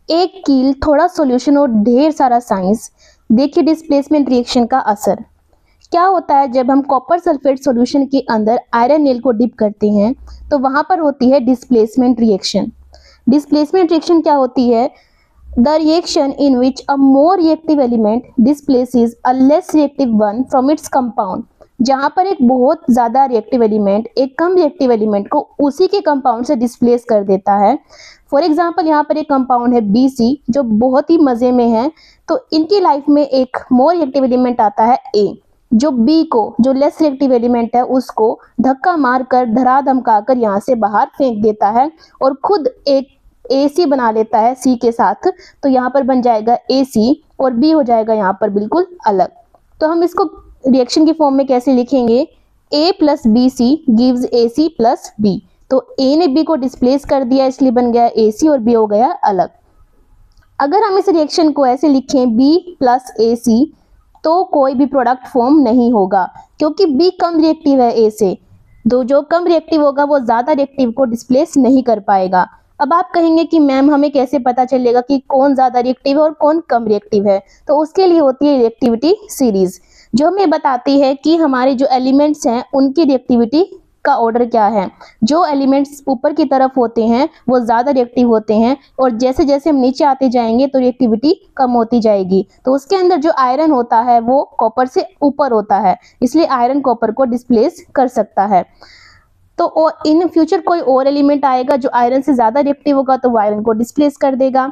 एक कील, थोड़ा सॉल्यूशन और ढेर सारा साइंस। देखिए डिस्प्लेसमेंट रिएक्शन का असर क्या होता है। जब हम कॉपर सल्फेट सॉल्यूशन के अंदर आयरन नेल को डिप करते हैं तो वहां पर होती है डिस्प्लेसमेंट रिएक्शन। डिस्प्लेसमेंट रिएक्शन क्या होती है? The reaction in which a more reactive element displaces a less reactive one from its compound. जहां पर एक बहुत ज्यादा रिएक्टिव एलिमेंट एक कम रिएक्टिव एलिमेंट को उसी के कंपाउंड से डिस्प्लेस कर देता है। फॉर एग्जाम्पल यहाँ पर एक कंपाउंड है BC जो बहुत ही मजे में है, तो इनकी लाइफ में एक मोर रिएक्टिव एलिमेंट आता है A, जो B को, जो लेस रिएक्टिव एलिमेंट है, उसको धक्का मारकर धरा धमका कर यहाँ से बाहर फेंक देता है और खुद एक AC बना लेता है C के साथ। तो यहाँ पर बन जाएगा AC और B हो जाएगा यहाँ पर बिल्कुल अलग। तो हम इसको रिएक्शन की फॉर्म में कैसे लिखेंगे? A plus BC gives AC plus B। तो A ने B को डिस्प्लेस कर दिया इसलिए बन गया AC और B हो गया अलग। अगर हम इस रिएक्शन को ऐसे लिखें B प्लस AC तो कोई भी प्रोडक्ट फॉर्म नहीं होगा, क्योंकि B कम रिएक्टिव है A से। जो कम रिएक्टिव होगा वो ज्यादा रिएक्टिव को डिस्प्लेस नहीं कर पाएगा। अब आप कहेंगे कि मैम हमें कैसे पता चलेगा कि कौन ज्यादा रिएक्टिव है और कौन कम रिएक्टिव है? तो उसके लिए होती है रिएक्टिविटी सीरीज, जो हमें बताती है कि हमारे जो एलिमेंट्स हैं उनकी रिएक्टिविटी का ऑर्डर क्या है। जो एलिमेंट्स ऊपर की तरफ होते हैं वो ज्यादा रिएक्टिव होते हैं और जैसे जैसे हम नीचे आते जाएंगे तो रिएक्टिविटी कम होती जाएगी। तो उसके अंदर जो आयरन होता है वो कॉपर से ऊपर होता है, इसलिए आयरन कॉपर को डिस्प्लेस कर सकता है। तो इन फ्यूचर कोई और एलिमेंट आएगा जो आयरन से ज्यादा रिएक्टिव होगा तो वो आयरन को डिस्प्लेस कर देगा।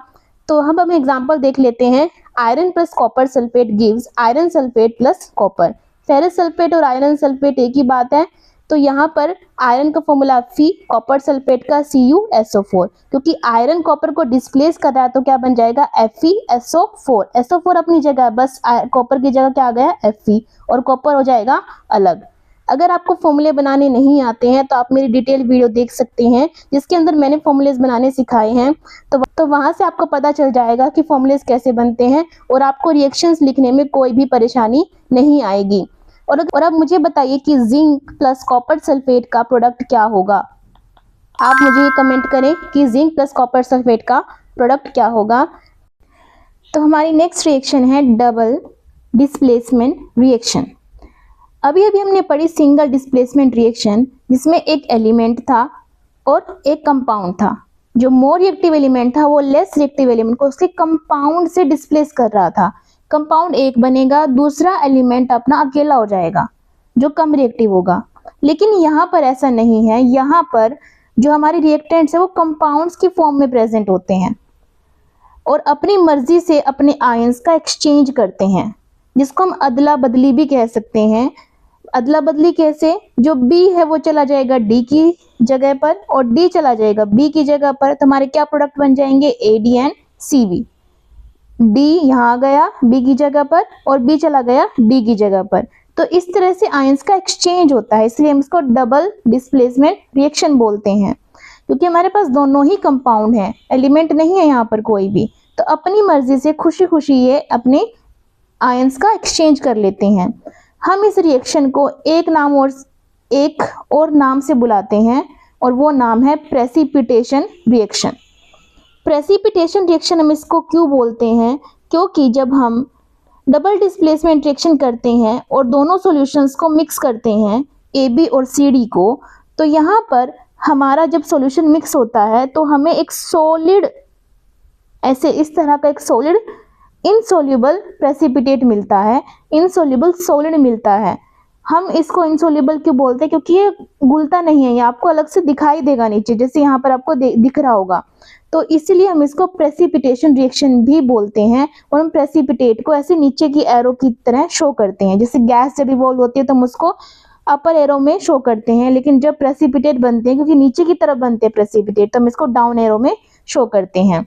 तो हम एग्जांपल देख लेते हैं। Iron plus copper sulphate gives iron sulphate plus copper. Ferrous sulphate और आयरन सल्फेट एक ही बात है, तो यहाँ पर आयरन का फॉर्मूला Fe, कॉपर सल्फेट का CuSO4। क्योंकि आयरन कॉपर को डिस्प्लेस कर रहा है तो क्या बन जाएगा FeSO4। SO4 अपनी जगह, बस कॉपर की जगह क्या आ गया Fe और कॉपर हो जाएगा अलग। अगर आपको फॉर्मूले बनाने नहीं आते हैं तो आप मेरी डिटेल वीडियो देख सकते हैं जिसके अंदर मैंने फॉर्मूलेज बनाने सिखाए हैं। तो वहां से आपको पता चल जाएगा कि फॉर्मूलेज कैसे बनते हैं और आपको रिएक्शंस लिखने में कोई भी परेशानी नहीं आएगी। और अब मुझे बताइए कि जिंक प्लस कॉपर सल्फेट का प्रोडक्ट क्या होगा। आप मुझे ये कमेंट करें कि जिंक प्लस कॉपर सल्फेट का प्रोडक्ट क्या होगा। तो हमारी नेक्स्ट रिएक्शन है डबल डिस्प्लेसमेंट रिएक्शन। अभी हमने पढ़ी सिंगल डिस्प्लेसमेंट रिएक्शन, जिसमें एक एलिमेंट था और एक कंपाउंड था। जो मोर रिएक्टिव एलिमेंट था वो लेस रिएक्टिव एलिमेंट को उसके कंपाउंड से डिस्प्लेस कर रहा था। कंपाउंड एक बनेगा, दूसरा एलिमेंट अपना अकेला हो जाएगा जो कम रिएक्टिव होगा। लेकिन यहाँ पर ऐसा नहीं है। यहाँ पर जो हमारे रिएक्टेंट्स है वो कंपाउंड्स की फॉर्म में प्रेजेंट होते हैं और अपनी मर्जी से अपने आयंस का एक्सचेंज करते हैं, जिसको हम अदला बदली भी कह सकते हैं। अदला बदली कैसे? जो B है वो चला जाएगा D की जगह पर और D चला जाएगा B की जगह पर, तो हमारे क्या प्रोडक्ट बन जाएंगे AdNCV। D यहाँ आ गया B की जगह पर और B चला गया D की जगह पर। तो इस तरह से आयंस का एक्सचेंज होता है, इसलिए हम इसको डबल डिस्प्लेसमेंट रिएक्शन बोलते हैं। क्योंकि हमारे पास दोनों ही कंपाउंड है, एलिमेंट नहीं है यहाँ पर कोई भी, तो अपनी मर्जी से खुशी खुशी ये अपने आयंस का एक्सचेंज कर लेते हैं। हम इस रिएक्शन को एक और नाम से बुलाते हैं और वो नाम है प्रेसिपिटेशन रिएक्शन। प्रेसिपिटेशन रिएक्शन हम इसको क्यों बोलते हैं? क्योंकि जब हम डबल डिस्प्लेसमेंट रिएक्शन करते हैं और दोनों सॉल्यूशंस को मिक्स करते हैं AB और CD को, तो यहाँ पर हमारा जब सॉल्यूशन मिक्स होता है तो हमें एक सॉलिड, ऐसे इस तरह का एक सॉलिड इनसोल्यूबल प्रेसिपिटेट मिलता है, इनसोल्यूबल सॉलिड मिलता है। हम इसको इनसोल्यूबल क्यों बोलते हैं? क्योंकि ये घुलता नहीं है, ये आपको अलग से दिखाई देगा नीचे, जैसे यहाँ पर आपको दिख रहा होगा। तो इसलिए हम इसको प्रेसिपिटेशन रिएक्शन भी बोलते हैं और हम प्रेसिपिटेट को ऐसे नीचे की एरो की तरह शो करते हैं। जैसे गैस जब इवॉल्व होती है तो हम उसको अपर एरो में शो करते हैं, लेकिन जब प्रेसिपिटेट बनते हैं, क्योंकि नीचे की तरफ बनते हैं प्रेसिपिटेट, तो हम इसको डाउन एरो में शो करते हैं।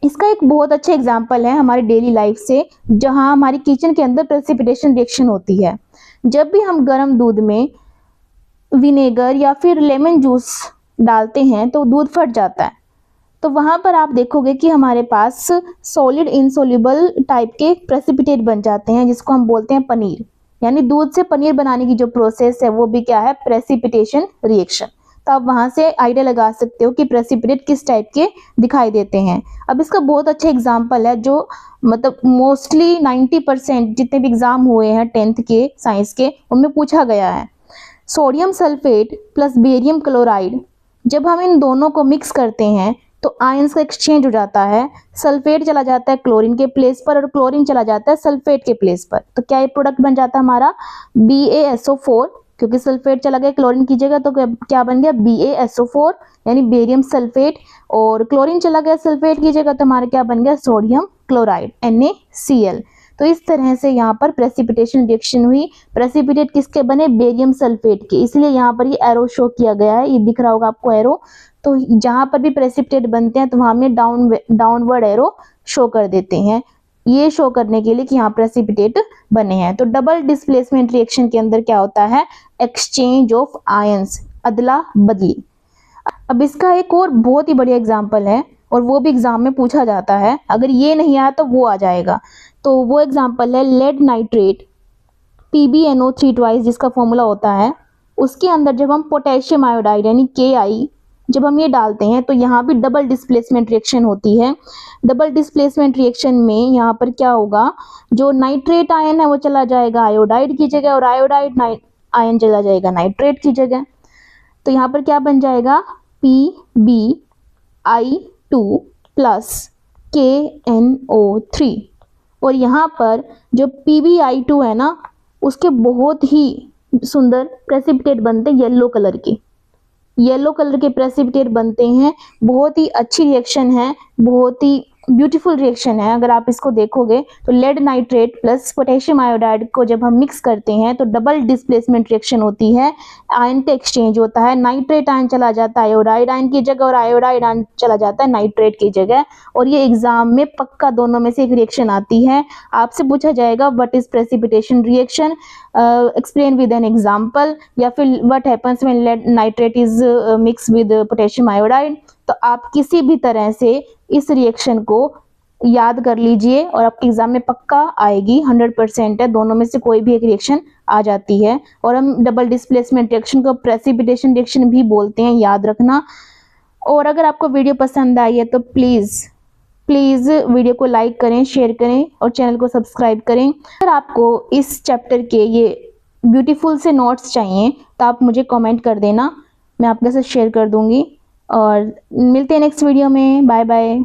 इसका एक बहुत अच्छा एग्जाम्पल है हमारी डेली लाइफ से, जहां हमारी किचन के अंदर प्रेसिपिटेशन रिएक्शन होती है। जब भी हम गर्म दूध में विनेगर या फिर लेमन जूस डालते हैं तो दूध फट जाता है। तो वहां पर आप देखोगे कि हमारे पास सॉलिड इनसोल्यूबल टाइप के प्रेसिपिटेट बन जाते हैं, जिसको हम बोलते हैं पनीर। यानी दूध से पनीर बनाने की जो प्रोसेस है वो भी क्या है? Precipitation reaction. तो आप वहां से आइडिया लगा सकते हो कि प्रेसिपिटेट किस टाइप के दिखाई देते हैं। अब इसका बहुत अच्छा एग्जाम्पल है जो मतलब मोस्टली 90% जितने भी एग्जाम हुए हैं 10th के साइंस के उनमें पूछा गया है। Sodium sulphate plus barium chloride, जब हम इन दोनों को मिक्स करते हैं तो आयंस का एक्सचेंज हो जाता है। सल्फेट चला जाता है क्लोरीन के प्लेस पर और क्लोरीन चला जाता है सल्फेट के प्लेस पर। तो क्या ये प्रोडक्ट बन जाता है हमारा BaSO4, क्योंकि सल्फेट चला गया क्लोरीन की जगह तो क्या बन गया BaSO4 यानी बेरियम सल्फेट, और क्लोरीन चला गया सल्फेट की जगह तो हमारा क्या बन गया सोडियम क्लोराइड NaCl। तो इस तरह से यहाँ पर प्रेसिपिटेशन रिएक्शन हुई। प्रेसिपिटेट किसके बने? बेरियम सल्फेट के, इसलिए यहाँ पर ये एरो शो किया गया है, ये दिख रहा होगा आपको एरो। तो जहाँ पर भी प्रेसिपिटेट बनते हैं तो वहां में डाउनवर्ड एरो शो कर देते हैं, ये शो करने के लिए कि यहाँ प्रेसिपिटेट बने हैं। तो डबल डिस्प्लेसमेंट रिएक्शन के अंदर क्या होता है? एक्सचेंज ऑफ आयंस, अदला बदली। अब इसका एक और बहुत ही बढ़िया एग्जाम्पल है और वो भी एग्जाम में पूछा जाता है, अगर ये नहीं आया तो वो आ जाएगा। तो वो एग्जाम्पल है लेड नाइट्रेट PbNO3 ट्वाइस, जिसका फॉर्मूला होता है, उसके अंदर जब हम पोटेशियम आयोडाइड यानी Ki जब हम ये डालते हैं तो यहाँ भी डबल डिस्प्लेसमेंट रिएक्शन होती है। डबल डिस्प्लेसमेंट रिएक्शन में यहाँ पर क्या होगा, जो नाइट्रेट आयन है वो चला जाएगा आयोडाइड की जगह और आयोडाइड आयन चला जाएगा नाइट्रेट की जगह। तो यहाँ पर क्या बन जाएगा PbI2 प्लस KNO3, और यहाँ पर जो PbI2 है ना उसके बहुत ही सुंदर प्रेसिपिटेट बनते हैं येलो कलर के प्रेसिपिटेट बनते हैं। बहुत ही अच्छी रिएक्शन है, बहुत ही ब्यूटीफुल रिएक्शन है। अगर आप इसको देखोगे तो lead nitrate plus potassium iodide को जब हम मिक्स करते हैं तो डबल डिस्प्लेसमेंट रिएक्शन होती है, आयन का एक्सचेंज होता है। नाइट्रेट आयन चला जाता है आयोडाइड आयन की जगह और आयोडाइड आयन चला जाता है नाइट्रेट की जगह, और ये एग्जाम में पक्का दोनों में से एक रिएक्शन आती है। आपसे पूछा जाएगा what is precipitation reaction, explain with an example, या फिर what happens when lead nitrate is mix with potassium iodide. तो आप किसी भी तरह से इस रिएक्शन को याद कर लीजिए और आपके एग्जाम में पक्का आएगी, 100% है, दोनों में से कोई भी एक रिएक्शन आ जाती है। और हम डबल डिस्प्लेसमेंट रिएक्शन को प्रेसिपिटेशन रिएक्शन भी बोलते हैं, याद रखना। और अगर आपको वीडियो पसंद आई है तो प्लीज़ वीडियो को लाइक करें, शेयर करें और चैनल को सब्सक्राइब करें। अगर आपको इस चैप्टर के ये ब्यूटीफुल से नोट्स चाहिए तो आप मुझे कमेंट कर देना, मैं आपके साथ शेयर कर दूंगी। और मिलते हैं नेक्स्ट वीडियो में, बाय बाय।